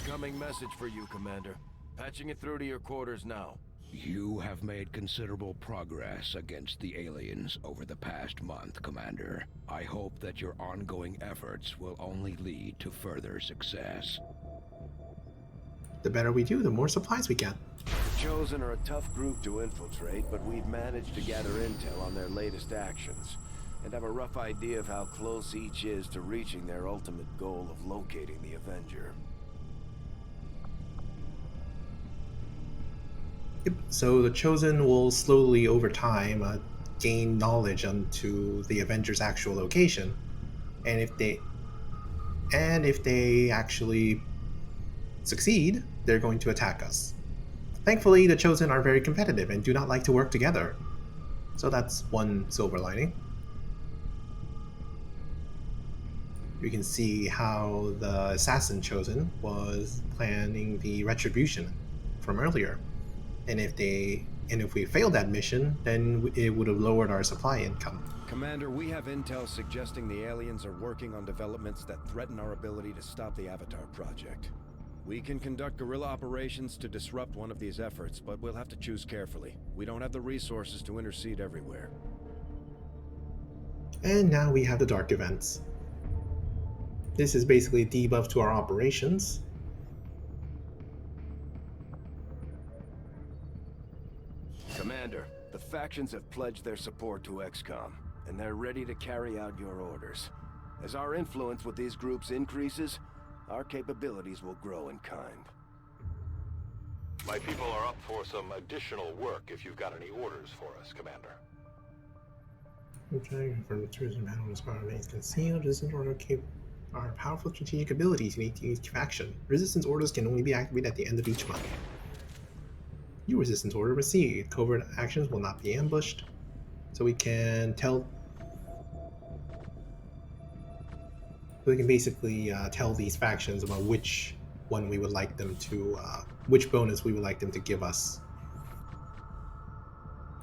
Incoming message for you, Commander. Patching it through to your quarters now. You have made considerable progress against the aliens over the past month, Commander. I hope that your ongoing efforts will only lead to further success. The better we do, the more supplies we get. The Chosen are a tough group to infiltrate, but we've managed to gather intel on their latest actions, and have a rough idea of how close each is to reaching their ultimate goal of locating the Avenger. Yep. So the Chosen will slowly, over time, gain knowledge onto the Avenger's actual location, and if they actually succeed, they're going to attack us. Thankfully, the Chosen are very competitive and do not like to work together, so that's one silver lining. You can see how the Assassin Chosen was planning the retribution from earlier. And if we failed that mission, then it would have lowered our supply income. Commander, we have intel suggesting the aliens are working on developments that threaten our ability to stop the Avatar project. We can conduct guerrilla operations to disrupt one of these efforts, but we'll have to choose carefully. We don't have the resources to intercede everywhere. And now we have the Dark Events. This is basically a debuff to our operations. Commander, the factions have pledged their support to XCOM, and they're ready to carry out your orders. As our influence with these groups increases, our capabilities will grow in kind. My people are up for some additional work if you've got any orders for us, Commander. For the tourism panel is part of it. Concealed resistance order are powerful strategic abilities in each faction. Resistance orders can only be activated at the end of each month. New resistance order received. Covert actions will not be ambushed. So we can basically tell these factions about which one we would like them to, which bonus we would like them to give us.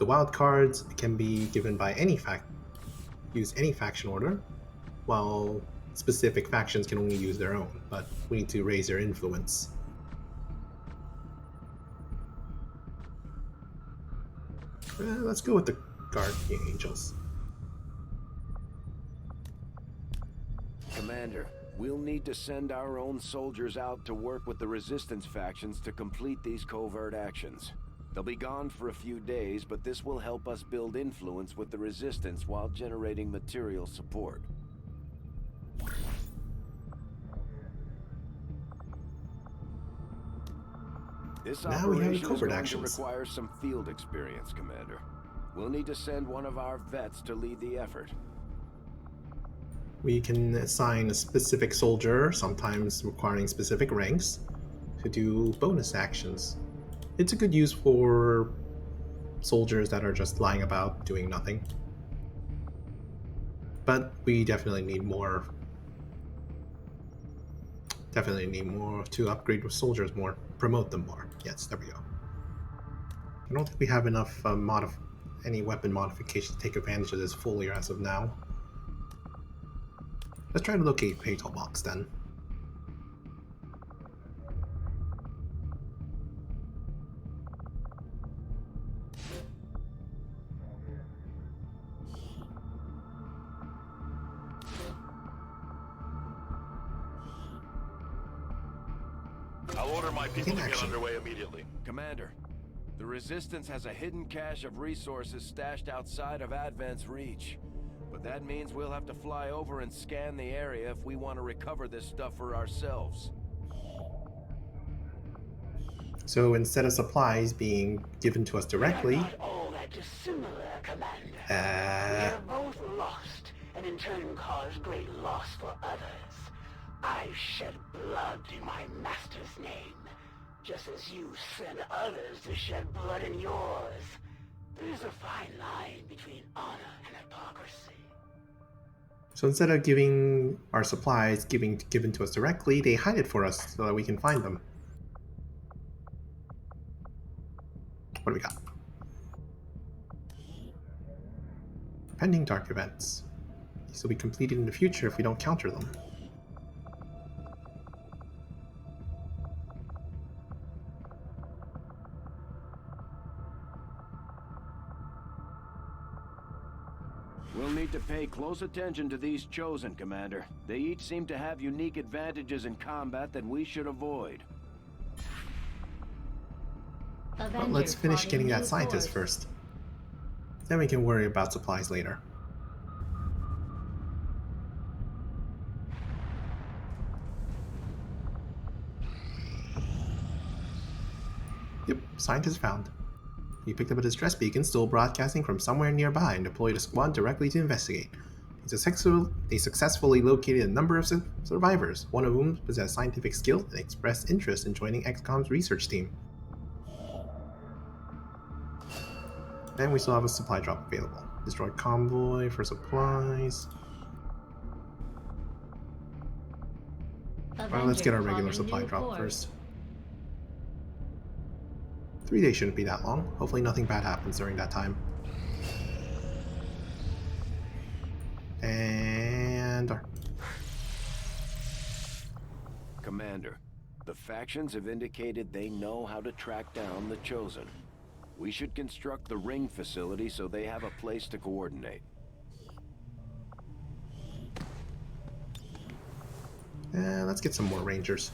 The wild cards can be given by use any faction order, while specific factions can only use their own, but we need to raise their influence. Let's go with the Guardian Angels. Commander, we'll need to send our own soldiers out to work with the Resistance factions to complete these covert actions. They'll be gone for a few days, but this will help us build influence with the Resistance while generating material support. This now we have operation is covert going actions. to require some field experience, Commander. We'll need to send one of our vets to lead the effort. We can assign a specific soldier, sometimes requiring specific ranks, to do bonus actions. It's a good use for soldiers that are just lying about doing nothing. But we definitely need more. Definitely need more to upgrade with soldiers more, promote them more. Yes, there we go. I don't think we have enough any weapon modification to take advantage of this fully as of now. Let's try to locate Pratal Mox then. I'll order my people to get underway immediately. Commander, the Resistance has a hidden cache of resources stashed outside of Advent's reach. But that means we'll have to fly over and scan the area if we want to recover this stuff for ourselves. So instead of supplies being given to us directly, Not all that dissimilar, Commander. We are both lost, and in turn cause great loss for others. I shed blood in my master's name, just as you send others to shed blood in yours. There's a fine line between honor and hypocrisy. so instead of giving our supplies given to us directly, they hide it for us so that we can find them. What do we got? Pending dark events. These will be completed in the future if we don't counter them. should pay close attention to these Chosen, Commander. They each seem to have unique advantages in combat that we should avoid. Well, let's finish getting that scientist first. Then we can worry about supplies later. Yep, scientist found. He picked up a distress beacon still broadcasting from somewhere nearby and deployed a squad directly to investigate. They successfully located a number of survivors, one of whom possessed scientific skill and expressed interest in joining XCOM's research team. And we still have a supply drop available. Destroy convoy for supplies. Well, let's get our regular supply drop first. 3 days shouldn't be that long. Hopefully nothing bad happens during that time. And... Commander, the factions have indicated they know how to track down the Chosen. We should construct the ring facility so they have a place to coordinate. Let's get some more rangers.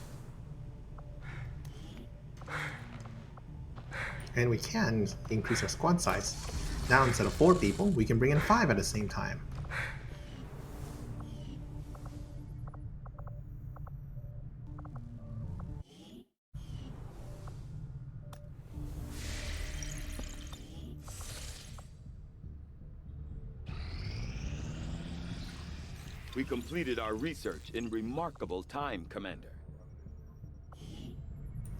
And we can increase our squad size. Now instead of 4 people, we can bring in 5 at the same time. We completed our research in remarkable time, Commander.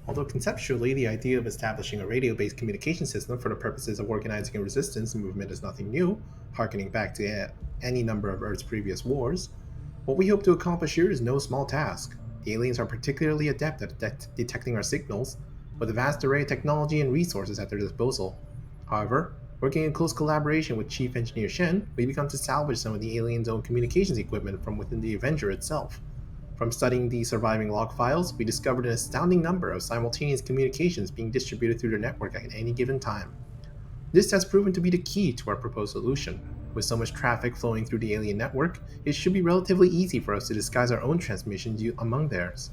Although conceptually, the idea of establishing a radio-based communication system for the purposes of organizing a resistance movement is nothing new, harkening back to any number of Earth's previous wars, what we hope to accomplish here is no small task. The aliens are particularly adept at detecting our signals, with a vast array of technology and resources at their disposal. However, working in close collaboration with Chief Engineer Shen, we begun to salvage some of the aliens' own communications equipment from within the Avenger itself. From studying the surviving log files, we discovered an astounding number of simultaneous communications being distributed through their network at any given time. This has proven to be the key to our proposed solution. With so much traffic flowing through the alien network, it should be relatively easy for us to disguise our own transmissions among theirs.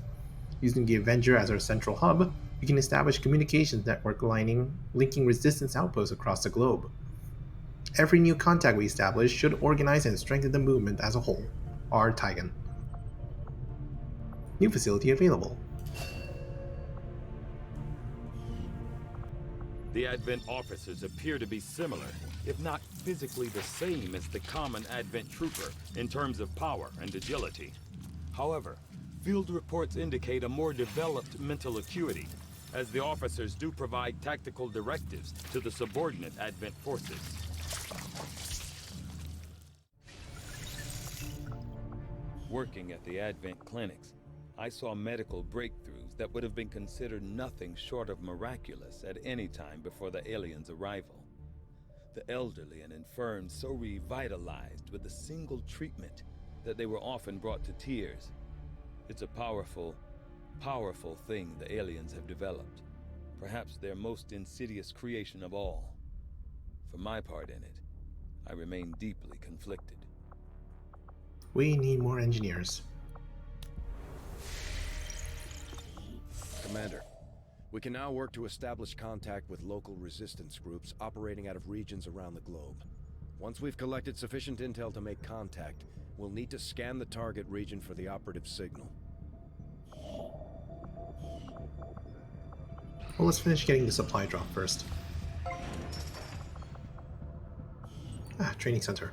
Using the Avenger as our central hub, we can establish communications network linking resistance outposts across the globe. Every new contact we establish should organize and strengthen the movement as a whole. R. Tigan. New facility available. The Advent officers appear to be similar, if not physically the same as the common Advent trooper in terms of power and agility. However, field reports indicate a more developed mental acuity, as the officers do provide tactical directives to the subordinate Advent forces. Working at the Advent clinics, I saw medical breakthroughs that would have been considered nothing short of miraculous at any time before the aliens' arrival. The elderly and infirm so revitalized with a single treatment that they were often brought to tears. It's a powerful, powerful thing the aliens have developed. Perhaps their most insidious creation of all. For my part in it, I remain deeply conflicted. We need more engineers. Commander, we can now work to establish contact with local resistance groups operating out of regions around the globe. Once we've collected sufficient intel to make contact, we'll need to scan the target region for the operative signal. Well, let's finish getting the supply drop first. Training center.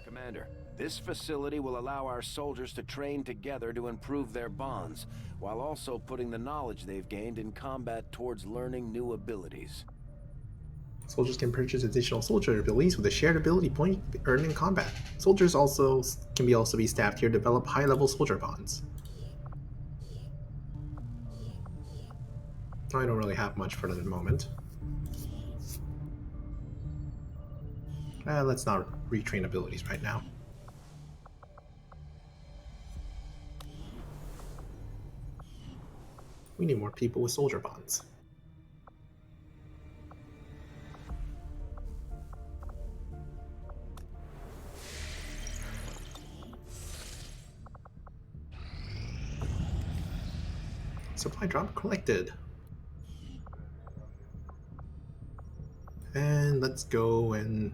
Commander, this facility will allow our soldiers to train together to improve their bonds, while also putting the knowledge they've gained in combat towards learning new abilities. Soldiers can purchase additional soldier abilities with a shared ability point earned in combat. Soldiers can also be staffed here to develop high-level soldier bonds. I don't really have much for the moment. Let's not retrain abilities right now. We need more people with soldier bonds. Supply drop collected. And let's go and...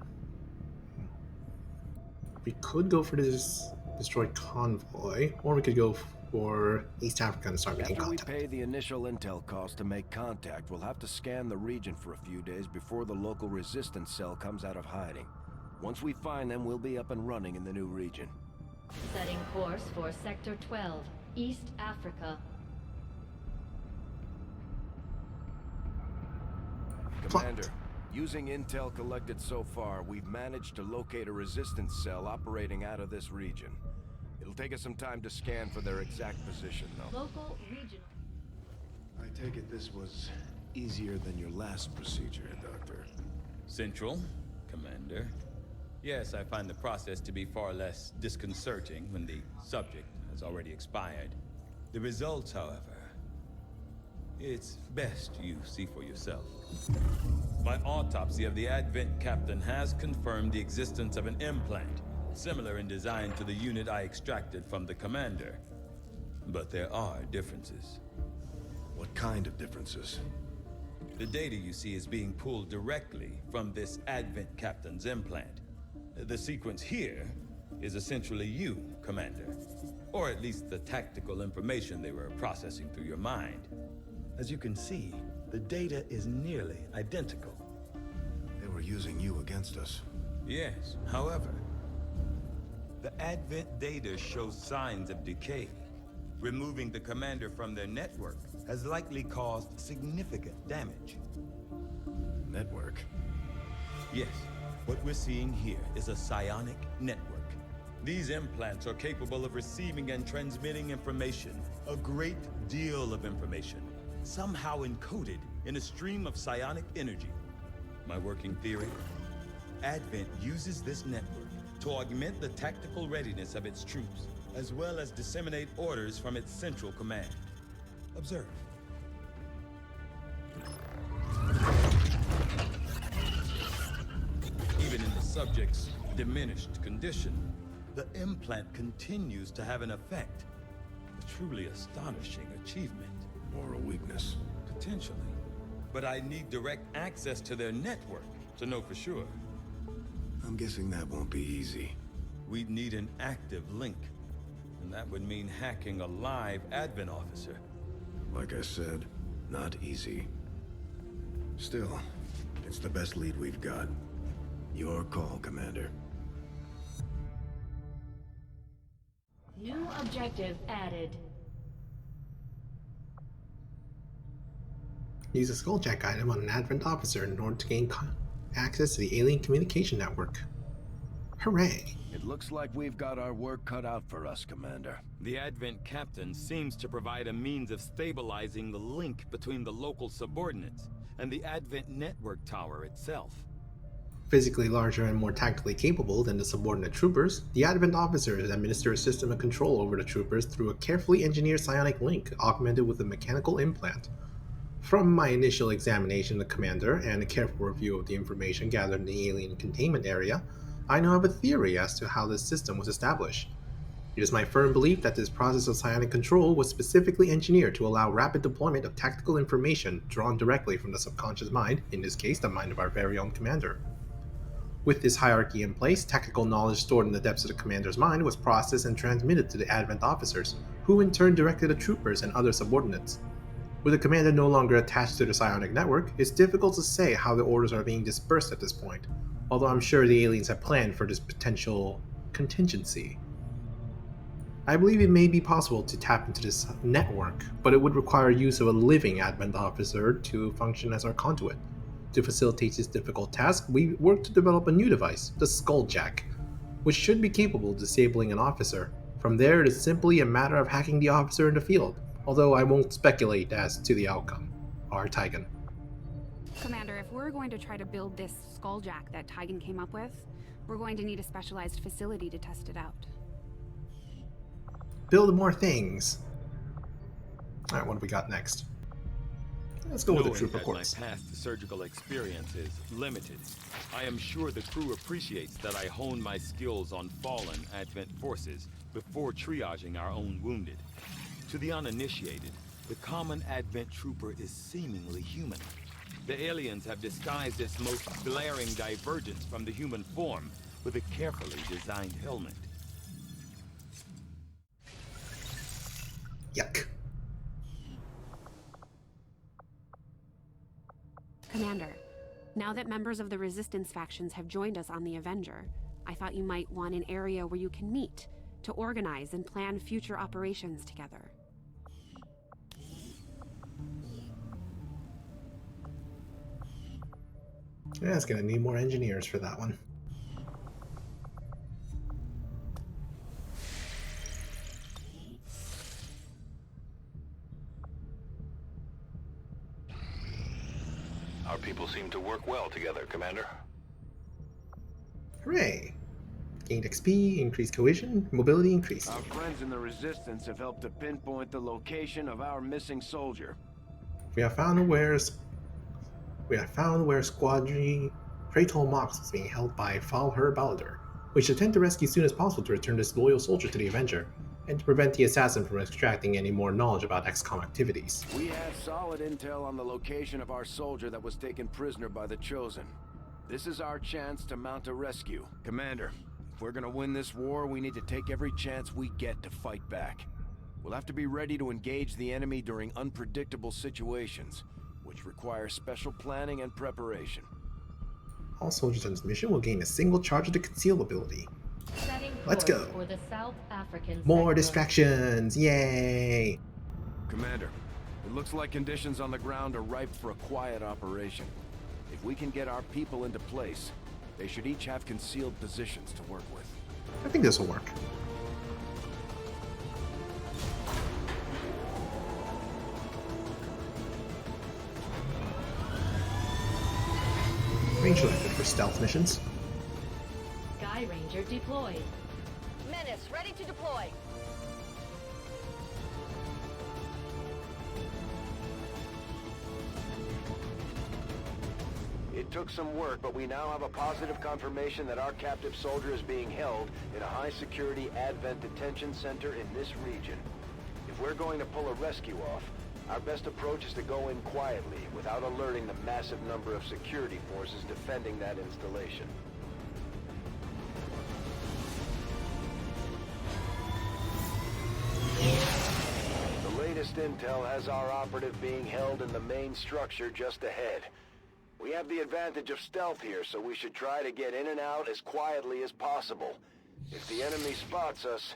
We could go for this destroyed convoy, or we could go for East Africa and start making After we contact. pay the initial intel cost to make contact, we'll have to scan the region for a few days before the local resistance cell comes out of hiding. Once we find them, we'll be up and running in the new region. Setting course for Sector 12, East Africa. Commander, using intel collected so far, we've managed to locate a resistance cell operating out of this region. It'll take us some time to scan for their exact position, though. Local, regional. I take it this was easier than your last procedure, Doctor. Central, Commander. Yes, I find the process to be far less disconcerting when the subject has already expired. The results, however, it's best you see for yourself. My autopsy of the Advent captain has confirmed the existence of an implant, similar in design to the unit I extracted from the commander. But there are differences. What kind of differences? The data you see is being pulled directly from this Advent captain's implant. The sequence here is essentially you, Commander. Or at least the tactical information they were processing through your mind. As you can see, the data is nearly identical. They were using you against us. Yes, however, the Advent data shows signs of decay. Removing the commander from their network has likely caused significant damage. Network? Yes, what we're seeing here is a psionic network. These implants are capable of receiving and transmitting information, a great deal of information, somehow encoded in a stream of psionic energy. My working theory? Advent uses this network to augment the tactical readiness of its troops, as well as disseminate orders from its central command. Observe. Even in the subject's diminished condition, the implant continues to have an effect. A truly astonishing achievement. Or a weakness? Potentially. But I need direct access to their network to know for sure. I'm guessing that won't be easy. We'd need an active link. And that would mean hacking a live Advent officer. Like I said, not easy. Still, it's the best lead we've got. Your call, Commander. New objective added. Use a skulljack item on an Advent officer in order to gain access to the alien communication network. Hooray! It looks like we've got our work cut out for us, Commander. The Advent captain seems to provide a means of stabilizing the link between the local subordinates and the Advent network tower itself. Physically larger and more tactically capable than the subordinate troopers, the Advent officers administer a system of control over the troopers through a carefully engineered psionic link augmented with a mechanical implant. From my initial examination of the commander and a careful review of the information gathered in the alien containment area, I now have a theory as to how this system was established. It is my firm belief that this process of psionic control was specifically engineered to allow rapid deployment of tactical information drawn directly from the subconscious mind, in this case the mind of our very own commander. With this hierarchy in place, tactical knowledge stored in the depths of the commander's mind was processed and transmitted to the Advent officers, who in turn directed the troopers and other subordinates. With the commander no longer attached to the psionic network, it's difficult to say how the orders are being dispersed at this point, although I'm sure the aliens have planned for this potential contingency. I believe it may be possible to tap into this network, but it would require use of a living Advent officer to function as our conduit. To facilitate this difficult task, we worked to develop a new device, the Skulljack, which should be capable of disabling an officer. From there, it is simply a matter of hacking the officer in the field, although I won't speculate as to the outcome. R. Tigan. Commander, if we're going to try to build this Skulljack that Tigan came up with, we're going to need a specialized facility to test it out. Build more things. Alright, what do we got next? Let's go with the Knowing trooper that corpse. my past surgical experience is limited, I am sure the crew appreciates that I hone my skills on fallen Advent forces before triaging our own wounded. To the uninitiated, the common Advent trooper is seemingly human. The aliens have disguised its most glaring divergence from the human form with a carefully designed helmet. Yuck. Commander, now that members of the Resistance factions have joined us on the Avenger, I thought you might want an area where you can meet to organize and plan future operations together. Yeah, it's gonna need more engineers for that one. Our people seem to work well together, Commander. Hooray! Gained XP, increased cohesion, mobility increased. Our friends in the Resistance have helped to pinpoint the location of our missing soldier. We have found where Squadron Pratal Mox is being held by Falher Baldur. We should attempt to rescue as soon as possible to return this loyal soldier to the Avenger, and to prevent the assassin from extracting any more knowledge about XCOM activities. We have solid intel on the location of our soldier that was taken prisoner by the Chosen. This is our chance to mount a rescue. Commander, if we're gonna win this war, we need to take every chance we get to fight back. We'll have to be ready to engage the enemy during unpredictable situations, which require special planning and preparation. All soldiers on this mission will gain a single charge of the conceal ability. Let's go! For the South African More sector. distractions! Yay! Commander, it looks like conditions on the ground are ripe for a quiet operation. If we can get our people into place, they should each have concealed positions to work with. I think this will work. Range selected for stealth missions. Sky Ranger deployed. Menace, ready to deploy. It took some work, but we now have a positive confirmation that our captive soldier is being held in a high-security Advent detention center in this region. If we're going to pull a rescue off, our best approach is to go in quietly, without alerting the massive number of security forces defending that installation. The latest intel has our operative being held in the main structure just ahead. We have the advantage of stealth here, so we should try to get in and out as quietly as possible. If the enemy spots us,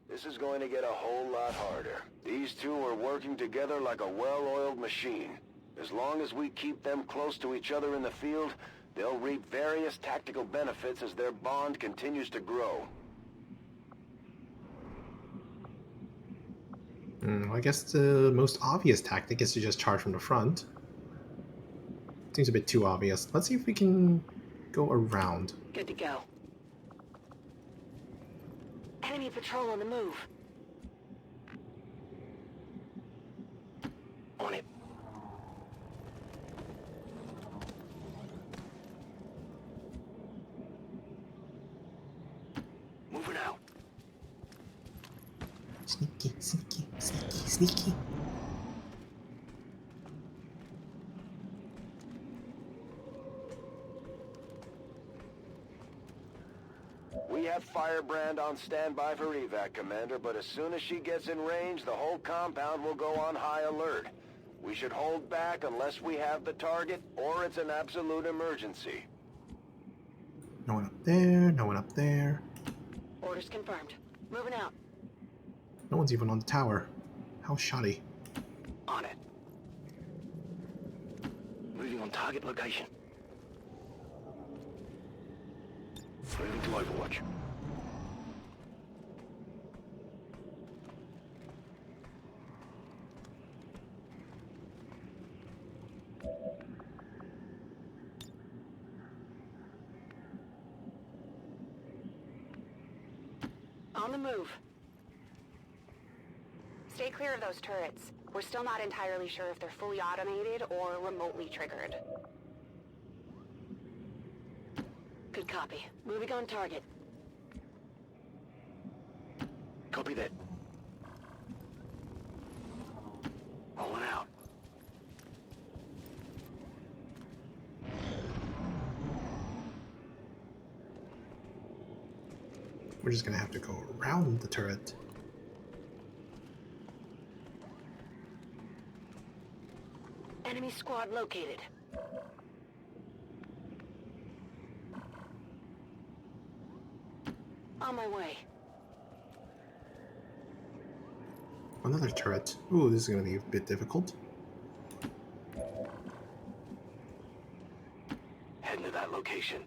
this is going to get a whole lot harder. These two are working together like a well-oiled machine. As long as we keep them close to each other in the field, they'll reap various tactical benefits as their bond continues to grow. I guess the most obvious tactic is to just charge from the front. Seems a bit too obvious. Let's see if we can go around. Good to go. Enemy patrol on the move. On it. Moving out. Sneaky, sneaky, sneaky, sneaky. We have Firebrand on standby for evac, Commander, but as soon as she gets in range, the whole compound will go on high alert. We should hold back unless we have the target, or it's an absolute emergency. No one up there, no one up there. Orders confirmed. Moving out. No one's even on the tower. How shoddy. On it. Moving on target location. Moving to Overwatch. On the move. Stay clear of those turrets. We're still not entirely sure if they're fully automated or remotely triggered. Good copy. Moving on target. Copy that. Rolling out. We're just gonna have to go around the turret. Enemy squad located. On my way. Another turret. Ooh, this is gonna be a bit difficult. Heading to that location.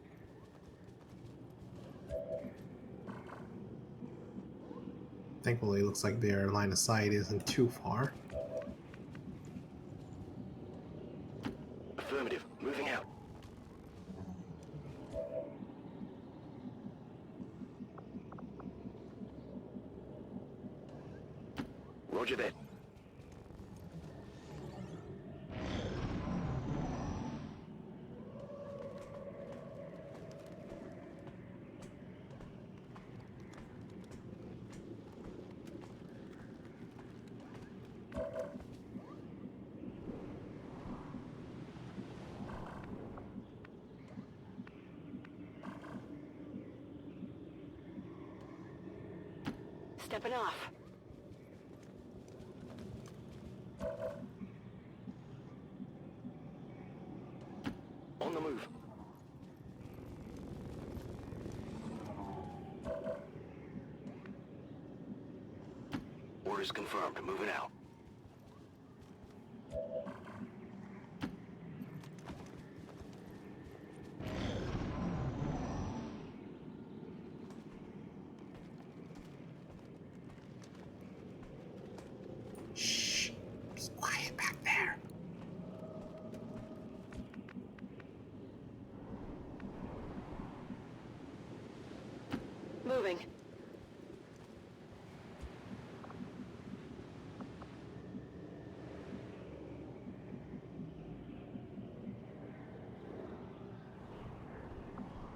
Thankfully, it looks like their line of sight isn't too far. Affirmative. Moving out. Roger that. Stepping off. On the move. Orders confirmed. Moving out. Shh. Be quiet back there. Moving.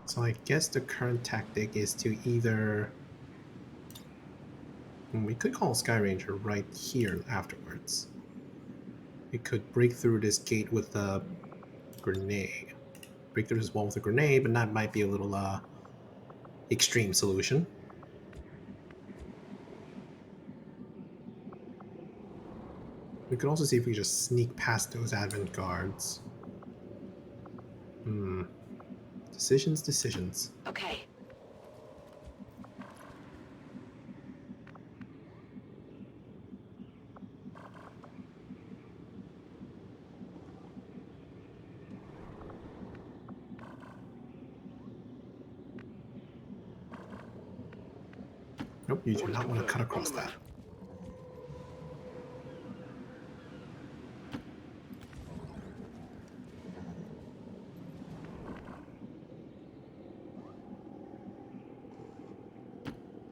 So I guess the current tactic is to either... We could call Sky Ranger right here afterwards. We could break through this gate with a grenade. Break through this wall with a grenade, but that might be a little extreme solution. We could also see if we just sneak past those advent guards. Decisions. Okay. Nope, you do not want to cut across that.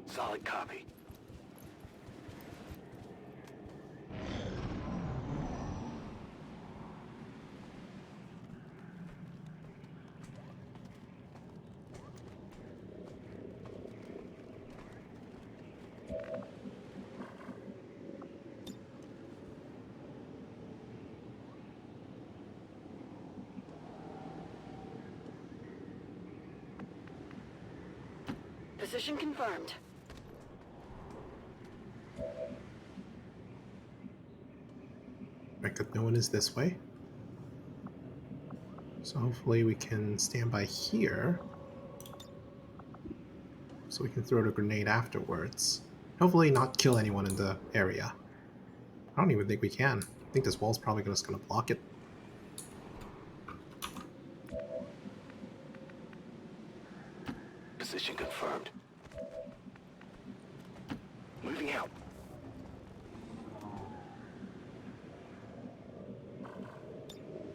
Solid copy. Position confirmed. Right, good. No one is this way. So hopefully we can stand by here. So we can throw the grenade afterwards. Hopefully not kill anyone in the area. I don't even think we can. I think this wall's probably just going to block it. Position confirmed. Moving out.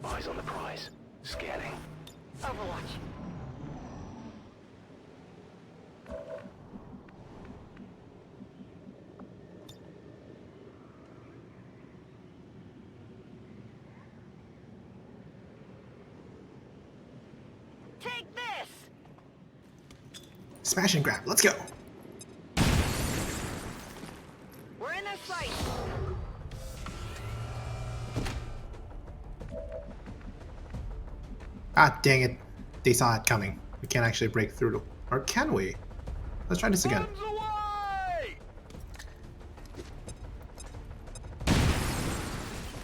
Eyes on the prize. Scanning. Overwatch. Smash and grab. Let's go. We're in their sight. Ah, dang it. They saw it coming. We can't actually break through. Or can we? Let's try this again.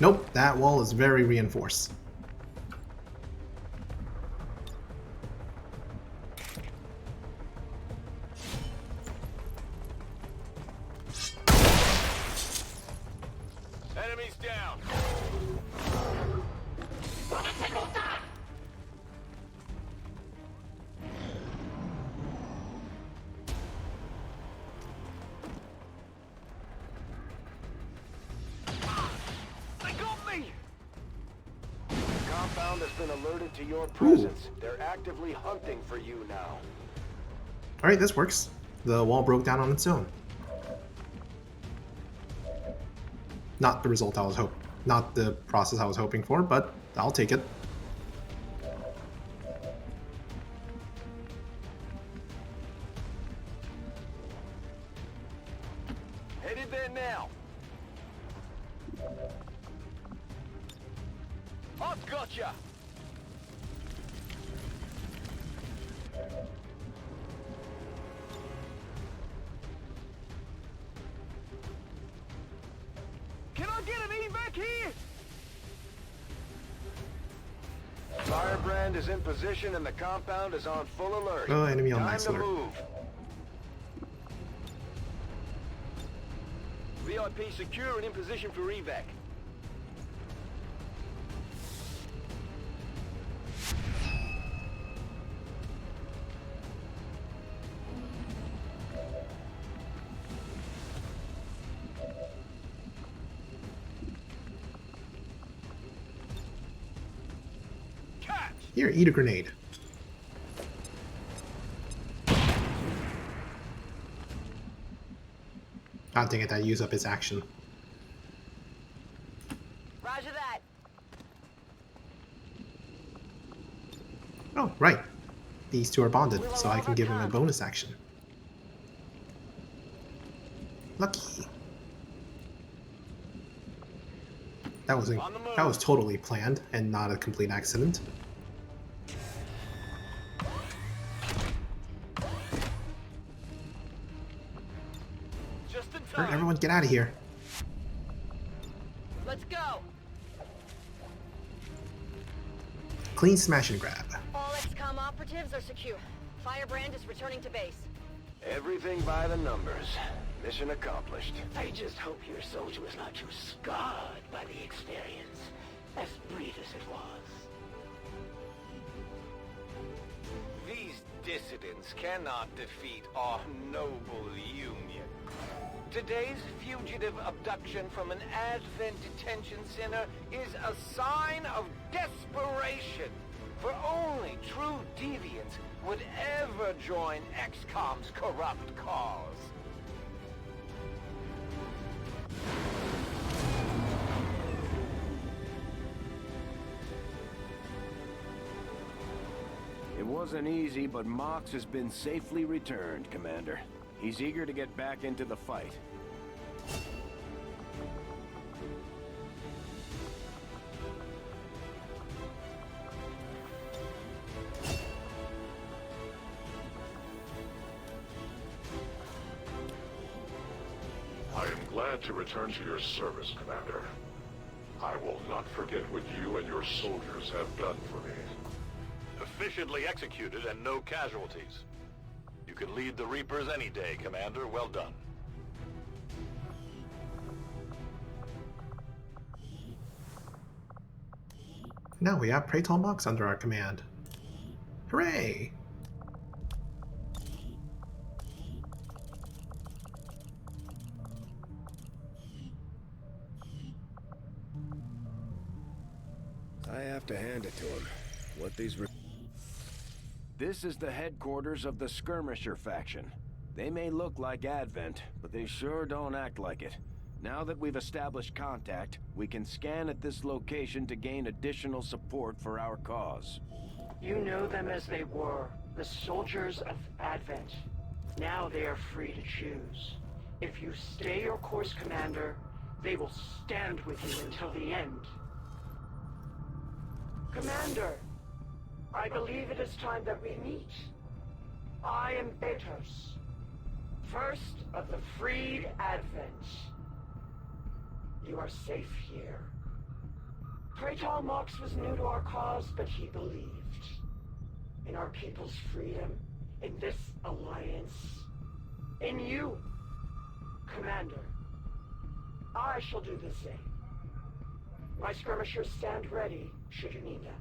Nope, that wall is very reinforced. Enemies down. Compound has been alerted to your presence. They're actively hunting for you now. Alright, this works. The wall broke down on its own. Not the result I was hoping. Not the process I was hoping for, but I'll take it. Headed there now. I've gotcha. Can I get an evac here? Firebrand is in position and the compound is on full alert. Oh, enemy on Time max to alert. move. VIP secure and in position for evac. Here, eat a grenade. God dang it, that used up his action. Roger that. Oh, right. These two are bonded, so I can give him a bonus action. Lucky. That was totally planned and not a complete accident. Alright, everyone get out of here. Let's go. Clean smash and grab. All XCOM operatives are secure. Firebrand is returning to base. Everything by the numbers. Mission accomplished. I just hope your soldier was not too scarred by the experience, as brief as it was. These dissidents cannot defeat our noble Union. Today's fugitive abduction from an Advent detention center is a sign of desperation, for only true deviants would ever join XCOM's corrupt cause. It wasn't easy, but Mox has been safely returned, Commander. He's eager to get back into the fight. I am glad to return to your service, Commander. I will not forget what you and your soldiers have done for me. Efficiently executed and no casualties. You can lead the Reapers any day, Commander. Well done. Now we have Pratal Mox under our command. Hooray! I have to hand it to him. What these... This is the headquarters of the Skirmisher faction. They may look like Advent, but they sure don't act like it. Now that we've established contact, we can scan at this location to gain additional support for our cause. You know them as they were, the soldiers of Advent. Now they are free to choose. If you stay your course, Commander, they will stand with you until the end. Commander, I believe it is time that we meet. I am Betos, first of the freed Advent. You are safe here. Pratal Mox was new to our cause, but he believed in our people's freedom, in this alliance, in you, Commander. I shall do the same. My skirmishers stand ready, should you need them.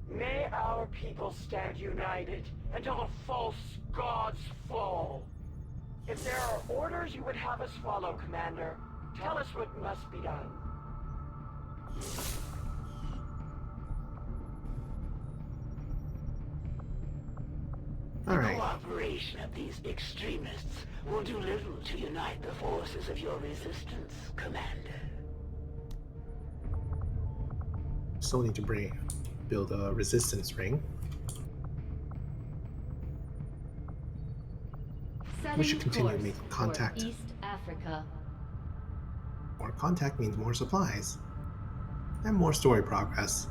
May our people stand united until the false gods fall. If there are orders you would have us follow, Commander, tell us what must be done. All right. The cooperation of these extremists will do little to unite the forces of your resistance, Commander. Still need to build a resistance ring. We should continue making contact. East Africa. More contact means more supplies and more story progress.